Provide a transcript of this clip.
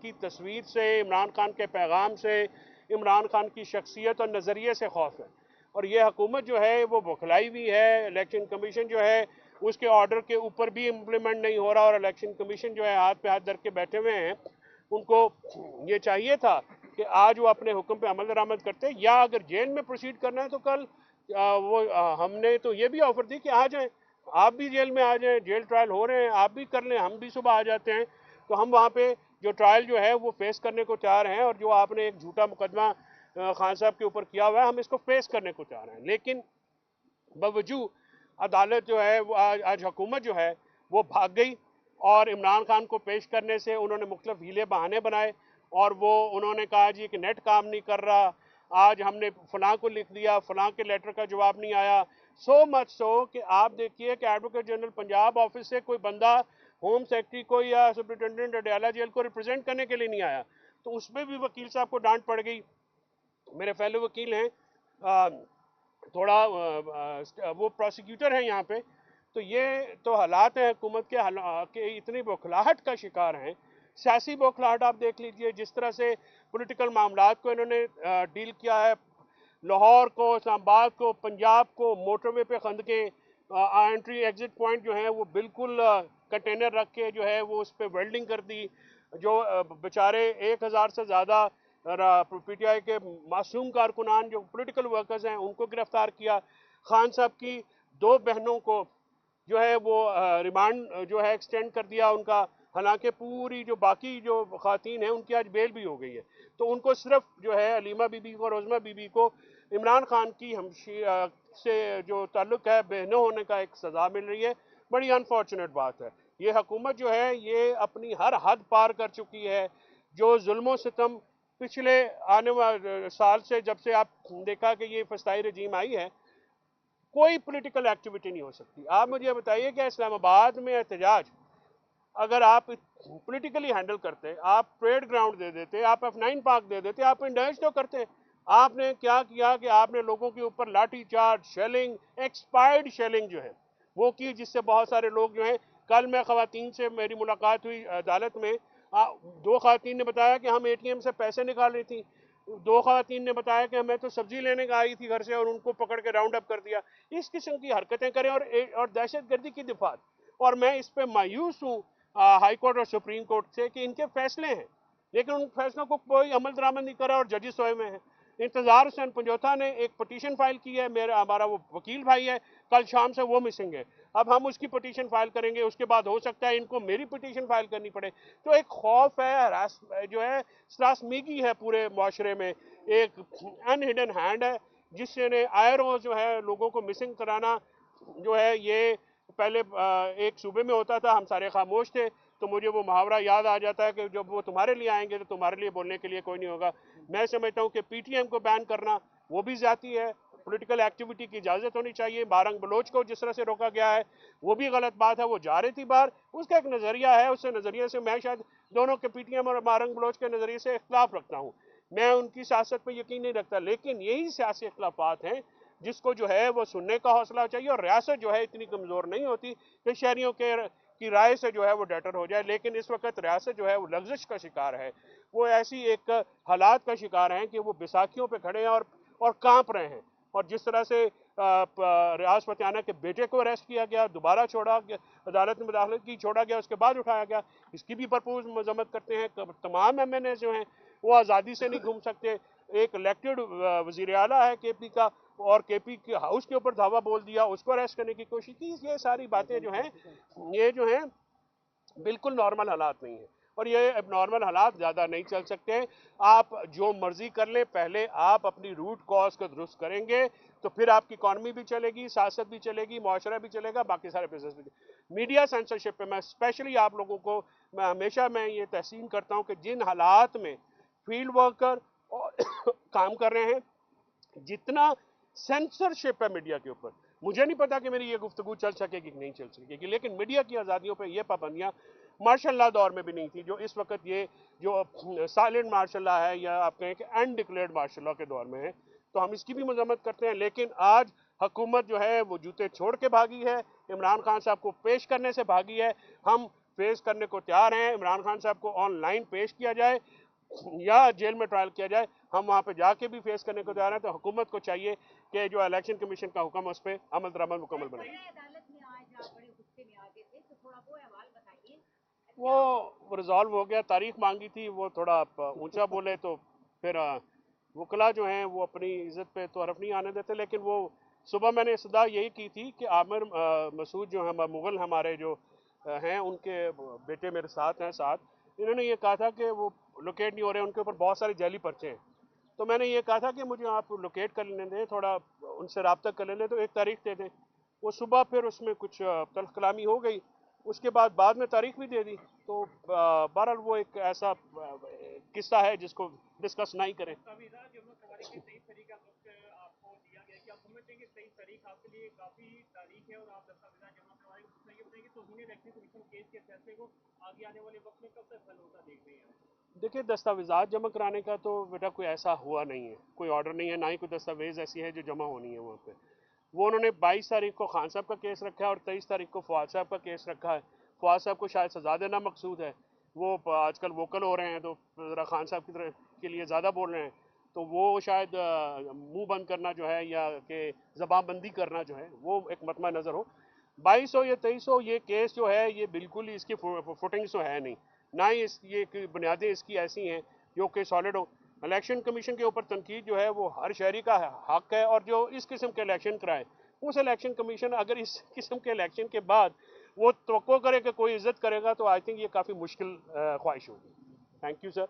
की तस्वीर से, इमरान खान के पैगाम से, इमरान खान की शख्सियत और नज़रिए से खौफ है। और ये हुकूमत जो है वो बौखलाई भी है। इलेक्शन कमीशन जो है उसके ऑर्डर के ऊपर भी इम्प्लीमेंट नहीं हो रहा, और इलेक्शन कमीशन जो है हाथ पे हाथ धर के बैठे हुए हैं। उनको ये चाहिए था कि आज वो अपने हुक्म पे अमल दरामद करते, या अगर जेल में प्रोसीड करना है तो कल हमने तो ये भी ऑफर दी कि आ जाएं, आप भी जेल में आ जाएं, जेल ट्रायल हो रहे हैं, आप भी कर लें, हम भी सुबह आ जाते हैं। तो हम वहाँ पे जो ट्रायल जो है वो फेस करने को तैयार हैं, और जो आपने एक झूठा मुकदमा खान साहब के ऊपर किया हुआ है, हम इसको फेस करने को तैयार हैं। लेकिन बावजूद अदालत जो है वो आज हुकूमत जो है वो भाग गई, और इमरान खान को पेश करने से उन्होंने मुख्तलिफ हीले बहाने बनाए, और वो उन्होंने कहा जी कि नेट काम नहीं कर रहा, आज हमने फलां को लिख दिया, फलां के लेटर का जवाब नहीं आया। सो मच सो कि आप देखिए कि एडवोकेट जनरल पंजाब ऑफिस से कोई बंदा होम सेक्रेटरी को या सुप्रिटेंडेंट अडयाला जेल को रिप्रेजेंट करने के लिए नहीं आया, तो उसमें भी वकील साहब को डांट पड़ गई। मेरे फेलो वकील हैं, थोड़ा वो प्रोसिक्यूटर हैं यहाँ पे। तो ये तो हालात हैं हुकूमत के इतनी बौखलाहट का शिकार हैं, सियासी बौखलाहट। आप देख लीजिए जिस तरह से पॉलिटिकल मामलात को इन्होंने डील किया है, लाहौर को, इस्लामाबाद को, पंजाब को, मोटरवे पे खंदके, एंट्री एग्जिट पॉइंट जो है वो बिल्कुल कंटेनर रख के जो है वो उस पर वेल्डिंग कर दी। जो बेचारे 1000 से ज़्यादा पीटीआई के मासूम कारकुनान जो पॉलिटिकल वर्कर्स हैं उनको गिरफ्तार किया। खान साहब की 2 बहनों को जो है वो रिमांड जो है एक्सटेंड कर दिया उनका, हालांकि पूरी जो बाकी जो खातन हैं उनकी आज बेल भी हो गई है। तो उनको सिर्फ जो है अलीमा बीबी को, रोजमा बीबी को इमरान खान की से जो ताल्लुक है बहनों होने का एक सज़ा मिल रही है। बड़ी अनफॉर्चुनेट बात है। ये हुकूमत जो है ये अपनी हर हद पार कर चुकी है। जो जुल्म सितम पिछले आने वाले साल से, जब से आप देखा कि ये फस्ताई रजीम आई है, कोई पॉलिटिकल एक्टिविटी नहीं हो सकती। आप मुझे बताइए कि इस्लामाबाद में एहतजाज अगर आप पॉलिटिकली हैंडल करते, आप परेड ग्राउंड दे देते, आप F9 पार्क दे देते, आप इंडल्ज तो करते। आपने क्या किया कि आपने लोगों के ऊपर लाठी चार्ज, शेलिंग, एक्सपायर्ड शेलिंग जो है वो की, जिससे बहुत सारे लोग जो हैं। कल मैं खवातीन से मेरी मुलाकात हुई अदालत में, 2 खवातीन ने बताया कि हम ATM से पैसे निकाल रही थी। 2 खवातीन ने बताया कि मैं तो सब्जी लेने का आई थी घर से, और उनको पकड़ के राउंड अप कर दिया। इस किस्म की हरकतें करें और दहशतगर्दी की दिफात। और मैं इस पर मायूस हूँ हाई कोर्ट और सुप्रीम कोर्ट से कि इनके फैसले हैं, लेकिन उन फैसलों को कोई अमल दरामद नहीं करा, और जजेस सोए में हैं। इंतजार हुसैन पंजोथा ने एक पटिशन फाइल की है, हमारा वो वकील भाई है, कल शाम से वो मिसिंग है। अब हम उसकी पटिशन फाइल करेंगे, उसके बाद हो सकता है इनको मेरी पटिशन फाइल करनी पड़े। तो एक खौफ है, हरास जो है, त्रासमीगी है पूरे माशरे में। एक अनहिडन हैंड है जिससे ने आए रोज जो है लोगों को मिसिंग कराना जो है। ये पहले एक सूबे में होता था, हम सारे खामोश थे, तो मुझे वो मुहावरा याद आ जाता है कि जब वो तुम्हारे लिए आएंगे तो तुम्हारे लिए बोलने के लिए कोई नहीं होगा। मैं समझता हूँ कि PTM को बैन करना वो भी ज्यादती है। पॉलिटिकल एक्टिविटी की इजाज़त होनी चाहिए। बारंग बलोच को जिस तरह से रोका गया है वो भी गलत बात है। वो जा रही थी बाहर, उसका एक नज़रिया है, उस नज़रिए से मैं शायद दोनों के PTM और बारंग बलोच के नज़रिए से इख्तलाफ रखता हूँ। मैं उनकी सियासत पर यकीन नहीं रखता, लेकिन यही सियासी इख्तलाफात हैं जिसको जो है वो सुनने का हौसला चाहिए। और रियासत जो है इतनी कमज़ोर नहीं होती कि शहरियों के की राय से जो है वो डटर हो जाए। लेकिन इस वक्त रियासत जो है वो लफ्ज़िश का शिकार है, वो ऐसी एक हालात का शिकार हैं कि वो बैसाखियों पे खड़े हैं और कांप रहे हैं। और जिस तरह से रियाज फतेहाना के बेटे को अरेस्ट किया गया, दोबारा छोड़ा गया, अदालत में मुदाखलत की, छोड़ा गया, उसके बाद उठाया गया, इसकी भी भरपूर मजम्मत करते हैं। तमाम MNA जो हैं वो आज़ादी से नहीं घूम सकते। एक इलेक्टेड वज़ीर आला है KP का, और KP के हाउस के ऊपर धावा बोल दिया, उसको अरेस्ट करने की कोशिश की। ये सारी बातें जो हैं ये जो हैं बिल्कुल नॉर्मल हालात नहीं है, और ये अब नॉर्मल हालात ज़्यादा नहीं चल सकते। आप जो मर्जी कर ले, पहले आप अपनी रूट कॉज को दुरुस्त करेंगे तो फिर आपकी इकॉनमी भी चलेगी, सियासत भी चलेगी, मुआशरा भी चलेगा, बाकी सारे बिजनेस भी। मीडिया सेंसरशिप पे मैं स्पेशली आप लोगों को मैं ये तहसीन करता हूँ कि जिन हालात में फील्ड वर्कर काम कर रहे हैं, जितना सेंसरशिप है मीडिया के ऊपर, मुझे नहीं पता कि मेरी ये गुफ्तगू चल सकेगी कि नहीं चल सकेगी, लेकिन मीडिया की आज़ादियों पे ये पाबंदियां मार्शल लॉ दौर में भी नहीं थी, जो इस वक्त ये जो साइलेंट मार्शल लॉ है, या आप कहें कि अनडिक्लेयर्ड मार्शल लॉ के दौर में है। तो हम इसकी भी मजम्मत करते हैं। लेकिन आज हुकूमत जो है वो जूते छोड़ के भागी है, इमरान खान साहब को पेश करने से भागी है। हम फेस करने को तैयार हैं। इमरान खान साहब को ऑनलाइन पेश किया जाए या जेल में ट्रायल किया जाए, हम वहाँ पे जाके भी फेस करने को तैयार हैं। तो हुकूमत को चाहिए कि जो इलेक्शन कमीशन का हुक्म है उस पर अमल दरामद मुकम्मल बनाए। वो रिजॉल्व हो गया, तारीख मांगी थी, वो थोड़ा ऊंचा बोले तो फिर वकला जो हैं वो अपनी इज्जत पे तो हरफ नहीं आने देते। लेकिन वो सुबह मैंने सदा यही की थी कि आमिर मसूद जो है मुगल हमारे जो हैं, उनके बेटे मेरे साथ हैं साथ, इन्होंने ये कहा था कि वो लोकेट नहीं हो रहे, उनके ऊपर बहुत सारे जैली पर्चे हैं। तो मैंने ये कहा था कि मुझे आप लोकेट कर लेने दें, थोड़ा उनसे रब्ता कर लेने, तो एक तारीख दे दें। वो सुबह फिर उसमें कुछ तल्ख कलामी हो गई, उसके बाद में तारीख भी दे दी। तो बहरहाल वो एक ऐसा किस्सा है जिसको डिस्कस नहीं करें। देखिए, दस्तावेज़ात जमा कराने का तो बेटा कोई ऐसा हुआ नहीं है, कोई ऑर्डर नहीं है, ना ही कोई दस्तावेज़ ऐसी है जो जमा होनी है वहाँ पे। वो उन्होंने 22 तारीख को खान साहब का केस रखा है और 23 तारीख को फवाद साहब का केस रखा है। फवाद साहब को शायद सजा देना मकसूद है, वो आजकल वोकल हो रहे हैं तो ज़रा खान साहब की तरह के लिए ज़्यादा बोल रहे हैं, तो वो शायद मुंह बंद करना जो है या कि ज़बानबंदी करना जो है वो एक मतमा नज़र हो। 2200 या 2300 ये केस जो है ये बिल्कुल ही इसकी फुटिंग्स तो है नहीं, ना ही ये बुनियादें इसकी ऐसी हैं जो कि सॉलिड हो। इलेक्शन कमीशन के ऊपर तनकीद जो है वो हर शहरी का हक है, और जो इस किस्म के इलेक्शन कराए उस इलेक्शन कमीशन अगर इस किस्म के इलेक्शन के बाद वो तवक्को करे कि कोई इज्जत करेगा तो आई थिंक ये काफ़ी मुश्किल ख्वाहिश होगी। Thank you sir.